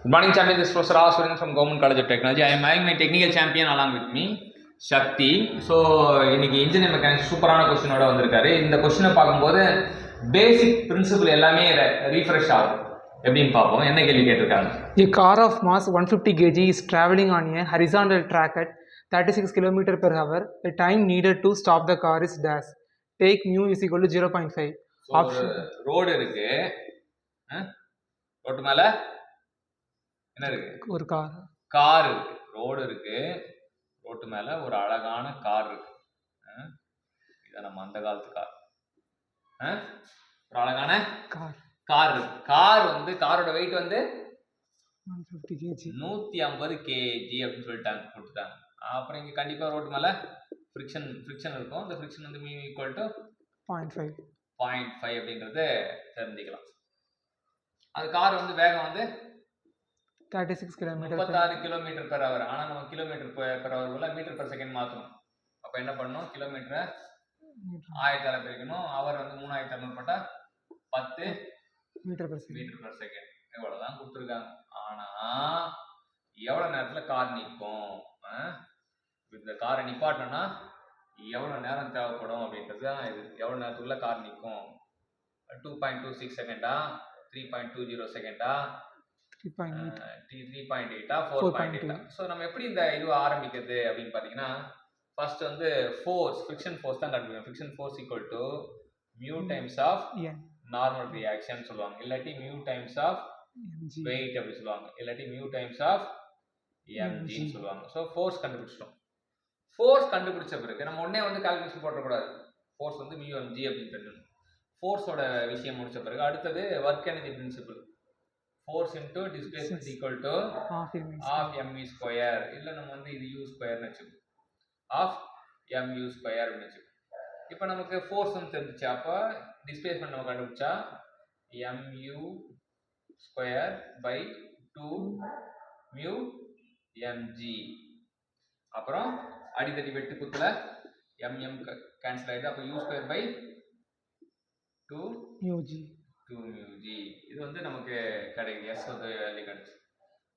Good morning, champion. This is Professor Aswaran from Government College of Technology. I am having my technical champion along with me, Shakti. So இன்னைக்கு engineer mechanics சூப்பரான கொஸ்டினோட வந்திருக்காரு. இந்த கொஸ்டினை பார்க்கும்போது பேசிக் principle எல்லாமே refresh ஆகும். எப்படின்னு பார்ப்போம். என்ன கேள்வி கேட்டிருக்காங்க? A car of mass 150 kg is traveling on a horizontal track at 36 km per hour. The time needed to stop the car is dash. Take mu is equal to 0.5. Option. Road இருக்கு. Road மேல என்ன இருக்கு? ஒரு car இருக்கு. Road இருக்கு. Road மேல ஒரு அழகான கார் இருக்கு. இத நம்ம அந்த காலத்து கார். ஒரு அழகான கார் இருக்கு. கார் வந்து காரோட வெயிட் வந்து 150 kg 150 kg அப்படின்னு சொல்லிட்டாங்க கொடுத்துட்டாங்க. அப்புறம் இங்க கண்டிப்பா ரோட்டு மேல ஃபிரிக்ஷன் இருக்கும். அந்த ஃபிரிக்ஷன் வந்து மீ ஈக்குவல் டு 0.5 அப்படிங்கறத தெரிஞ்சுக்கலாம். அது கார் வந்து வேகம் வந்து 36 km per hour. ஆனா நம்ம கிலோமீட்டர் per hour உள்ள மீட்டர் per second மாத்தணும். அப்ப என்ன பண்ணணும்? கிலோமீட்டரை 1000 பிரிக்கணும். அவர் வந்து 3600 போட்டா 10 மீட்டர் per second. இவ்வளவுதான் கொடுத்துருக்காங்க. ஆனா எவ்வளவு நேரத்துல கார் நிற்கும்? இந்த காரை நிப்பாட்டணும்னா எவ்வளவு நேரம் தேவைப்படும் அப்படின்றது தான் இது. எவ்வளவு நேரத்துக்குள்ள கார் நிற்கும்? 2.26 செகண்டா, 3.20 செகண்டா, 3.8 4.8. ஸோ நம்ம எப்படி இந்த இது ஆரம்பிக்கிறது அப்படின்னு பார்த்தீங்கன்னா, ஃபர்ஸ்ட் வந்து ஃபோர்ஸ், ஃபிரிக்ஷன் ஃபோர்ஸ் தான் கண்டுபிடிக்கணும். Friction force equal to mu times of normal reaction சொல்லுவாங்க. இல்லாட்டி மியூ டைம்ஸ் ஆஃப் வெயிட் அப்படி சொல்லுவாங்க. இல்லாட்டி மியூ டைம்ஸ் ஆஃப் எம்ஜி சொல்லுவாங்க. ஸோ ஃபோர்ஸ் கண்டுபிடிச்சிட்டோம். ஃபோர்ஸ் கண்டுபிடிச்ச பிறகு நம்ம உடனே வந்து கால்குலேஷன் போட்டக்கூடாது. ஃபோர்ஸ் வந்து மியூ எம்ஜி அப்படின்னு தெரிஞ்சிடணும். ஃபோர்ஸோட விஷயம் முடிச்ச பிறகு அடுத்தது work energy principle. Force into displacement equal to half mv square. இல்ல நம்ம வந்து இது u square னு வெச்சுப்போம். half mu square னு வெச்சுப்போம். இப்போ நமக்கு force வந்து தெரிஞ்சிச்சு. அப்ப displacement நம்ம கண்டுபிடிச்சா mu square by 2 mu mg. அப்புறம் அடித்தடி வெட்டு குத்துல mm கேன்சல் ஆயிடுது. அப்ப u square by 2 μg. இது வந்து நமக்கு கிடைக்குது. s வந்து வேல்யூ கிடைச்சு.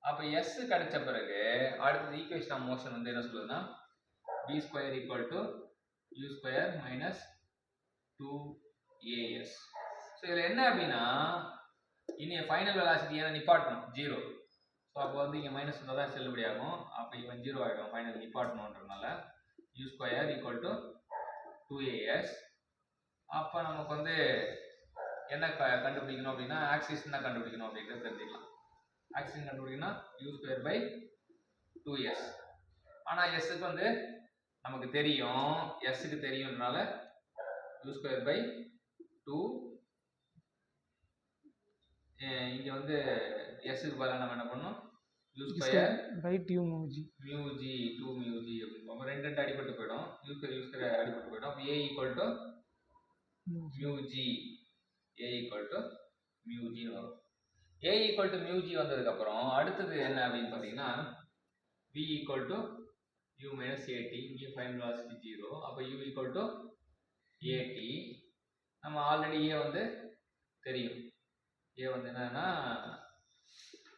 அப்ப s கிடைச்ச பிறகு அடுத்த ஈக்குவேஷன் ஆஃப் மோஷன் வந்து என்ன சொல்லுதுன்னா v square equal to u square minus 2as. So இதில் என்ன அப்படின்னா இனி ஃபைனல் வெலாசிட்டி ஏன்னா நிப்பாட்டணும் 0. ஸோ அப்போ வந்து இங்கே மைனஸ் இருந்தால் தான் செல்லுபடி ஆகும். அப்போ இவன் 0 ஆகிடும் ஃபைனல் நிப்பாட்டணுன்றதுனால u square equal to 2as. அப்போ நமக்கு வந்து என்ன கண்டுபிடிக்கணும் அப்படின்னா ஆக்சிஸ் என்ன கண்டுபிடிக்கணும் அப்படின்றது தெரிஞ்சுக்கலாம். ஆக்சிஸ் கண்டுபிடிக்கணும்னா u ஸ்கொயர் பை 2s. ஆனால் எஸ்ஸுக்கு வந்து நமக்கு தெரியும், எஸ்ஸுக்கு தெரியும்னால u ஸ்கொயர் பை 2. இங்கே வந்து எஸ்ஸுக்கு பதிலாக நம்ம என்ன பண்ணணும்? u square by 2 μg 2 μg அப்படின்னு ரெண்டு அடிபட்டு போயிடும். u ஸ்கொயர் அடிபட்டு போயிடும். அப்போ a equal to μg. a equal to μg வரும். a equal to μg வந்ததுக்கு அப்புறம் அடுத்தது என்ன அப்படின்னு பாத்தீங்கன்னா v equal to u minus at. இங்க ஃபைனல் வெலாசிட்டி 0. அப்ப u equal to at. நம்ம ஆல்ரெடி a வந்து தெரியும். a வந்து என்னன்னா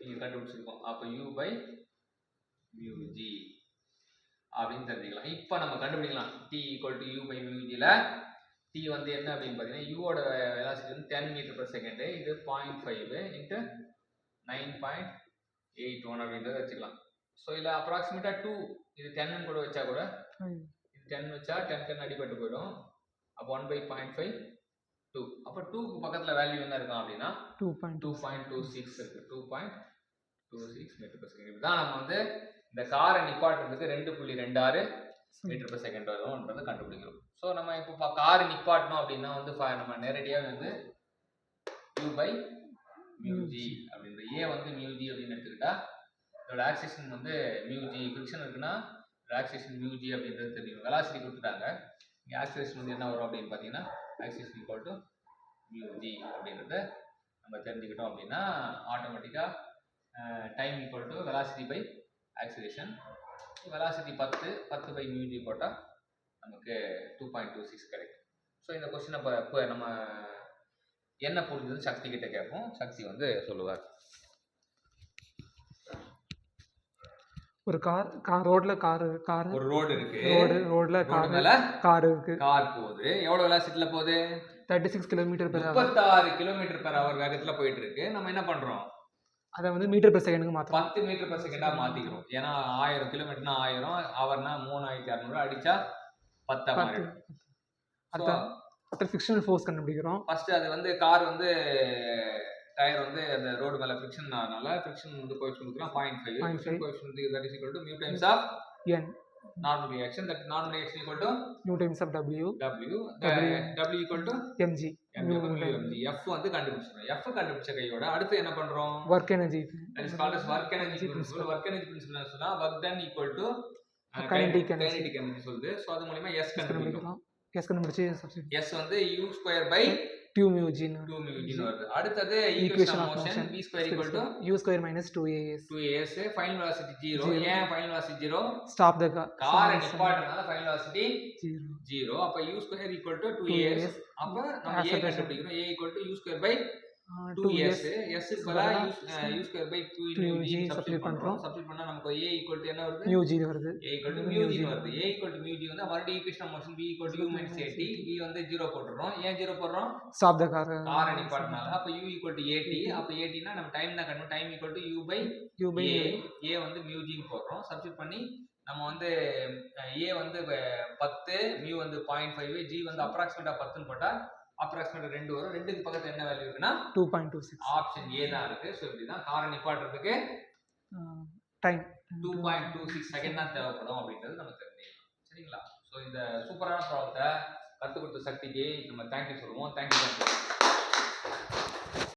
இங்க கண்டுபிடிச்சிருக்கோம். அப்ப u by μg அப்படின்னு தெரிஞ்சுக்கலாம். இப்போ நம்ம கண்டுபிடிக்கலாம் t equal to u by μg ல t வந்து என்ன அப்படின்னு பார்த்தீங்கன்னா யூவோட வெலாசிட்டி வந்து 10 மீட்டர் per செகண்ட். இது 0.5 இன்ட்டு 9.81 அப்படின்றத வச்சுக்கலாம். ஸோ இதில் அப்ராக்சிமேட்டாக 2 இது 10 கூட வச்சா கூட இது 10 வச்சா 10 அடிபட்டு போயிடும். அப்போ 1/0.5 2. அப்போ 2க்கு பக்கத்தில் வேல்யூ என்ன இருக்கும் அப்படின்னா 2.26 இருக்கு. 2.26 மீட்டர் per செகண்ட். இதுதான் நம்ம வந்து இந்த காரை நிப்பாட்டுறதுக்கு 2.26 மீட்டர் per செகண்ட் வரும்ன்றதை கண்டுபிடிக்கிறோம். ஸோ நம்ம இப்போ கார் நிப்பாட்டணும் அப்படின்னா வந்து நம்ம நேரடியாக வந்து u by μg அப்படின்ற a வந்து μg அப்படின்னு எடுத்துக்கிட்டா இதோட ஆக்சிலேஷன் வந்து μg. ஃபிரிக்ஷன் இருக்குன்னா ஆக்சிலேஷன் μg அப்படின்றது தெரியும். வெலாசிட்டி கொடுத்துட்டாங்க. இங்கே ஆக்சிலேஷன் வந்து என்ன வரும் அப்படின்னு பார்த்தீங்கன்னா ஆக்சிலேஷன் ஈக்குவல் டு μg அப்படின்றத நம்ம தெரிஞ்சுக்கிட்டோம் அப்படின்னா ஆட்டோமேட்டிக்காக time equal to velocity by acceleration. Velocity 10 by μg போட்டால் நமக்கு 2.26 கிடைக்கும். ஸோ இந்த கொஸ்டினை இப்போ நம்ம என்ன புரிஞ்சது சக்தி கிட்ட கேட்போம். சக்தி வந்து சொல்லுவார். ஒரு ரோட்ல கார் ஒரு ரோடு இருக்கு. ரோட்ல ரோடு மேல கார் இருக்கு. கார் போகுது. எவ்வளவு வெலாசிட்டில போகுது? 36 kilometre per hour. 36 kilometre per hour வேகத்துல போயிட்டு இருக்கு. நம்ம என்ன பண்றோம்? அதை வந்து மீட்டர் பெர் செகண்டுக்கு மாற்றணும். 10 மீட்டர் பெர் செகண்டா மாத்திக்கிறோம். ஏன்னா 1000 கிலோமீட்டர்னா 1000, ஹவர்னா 3600 அடிச்சா 10 மாறிடும். அடுத்த ஃபிக்ஷனல் ஃபோர்ஸ் கண்டுபிடிக்கிறோம். ஃபர்ஸ்ட் அது வந்து கார் வந்து டயர் வந்து அந்த ரோடு மேல ஃபிரிக்ஷன் ஆனனால ஃபிரிக்ஷன் வந்து கோஎஃபிஷியன்ட் கொடுக்கலாம் 0.5. Friction coefficient that is equal to mu times of n normal reaction. That normal reaction equal to mu times of w equal to mg. F வந்து கண்டுபிடிச்சோம். F கண்டுபிடிச்ச கையோட அடுத்து என்ன பண்றோம்? work energy. That is called as work energy principle. Work energy principle என்ன சொன்னா work done equal to kinetic energy சொல்லுது. சோ அது மூலமா S கண்டுபிடிக்கிறோம். S கண்டுபிடிச்சு சப்ஸ்டிட்யூட். S வந்து u square by 2 mu g வருது. அடுத்தது equation of motion v square equal to u square minus 2as. Final velocity 0. ஏன் final velocity 0? Stop the car நிப்பாட்டனால ஃபைனல் வெலாசிட்டி 0. அப்ப u square equal to 2as. அப்ப நம்ம a கண்டுபிடிக்கிறோம். a equal to u square by 2s. s க்கு பதிலா u square by 2 mu g substitute பண்றோம். Substitute பண்ணா நமக்கு a equal to என்ன வருது? mu g வருது. a equal to mu g வருது. a equal to mu g வந்து மறுபடியும் equation of motion v equal to u minus at. v வந்து 0 போட்டுறோம். ஏன் 0 போடுறோம்? ஸ்டாப் த கார் நிப்பாட்டனால. அப்ப u equal to at. அப்ப at னா நம்ம டைம் தான் கண்டுபிடிக்கணும். Time equal to u by a வந்து mu g ன்னு போடுறோம். சப்ஸ்டிட்யூட் பண்ணி நம்ம வந்து a வந்து 10, mu வந்து 0.5, g வந்து அப்ராக்ஸிமேட்டா 10 ன்னு போட்டா அப்ராக்ஸிமேட்டா 2 வரும். 2க்கு பக்கத்துல என்ன வேல்யூ இருக்குன்னா 2.26. ஆப்ஷன் A தான் இருக்கு. சோ இப்படிதான் காரை நிப்பாட்டுறதுக்கு டைம் 2.26 செகண்ட் தான் தேவைப்படும் அப்படின்றது நம்ம தெரிஞ்சுக்கலாம். சரிங்களா? சோ இந்த சூப்பரான ப்ராப்ளத்தை கத்து கொடுத்த சக்திக்கு நம்ம தேங்க்யூ சொல்லுவோம். தேங்க்யூ.